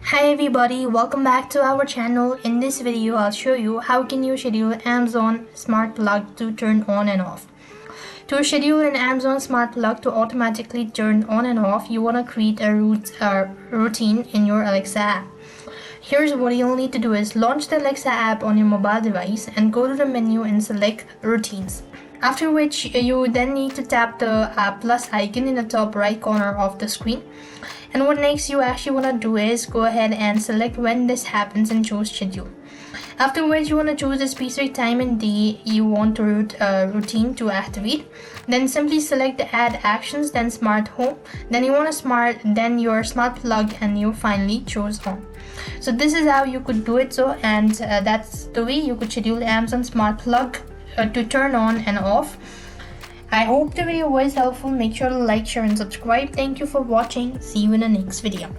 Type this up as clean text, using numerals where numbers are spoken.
Hi everybody, welcome back to our channel. In this video I'll show you how can you schedule Amazon smart plug to turn on and off. To schedule an Amazon smart plug to automatically turn on and off, you want to create a routine in your Alexa app. Here's what you'll need to do is launch the Alexa app on your mobile device and go to the menu and select routines. After which you then need to tap the plus icon in the top right corner of the screen. And what next you actually want to do is go ahead and select when this happens and choose schedule. After which you want to choose the specific time and day you want to routine to activate. Then simply select the add actions, then smart home. Then you want to your smart plug, and you finally choose on. So this is how you could do it. That's the way you could schedule Amazon smart plug to turn on and off. I hope the video was helpful. Make sure to like, share and subscribe. Thank you for watching. See you in the next video.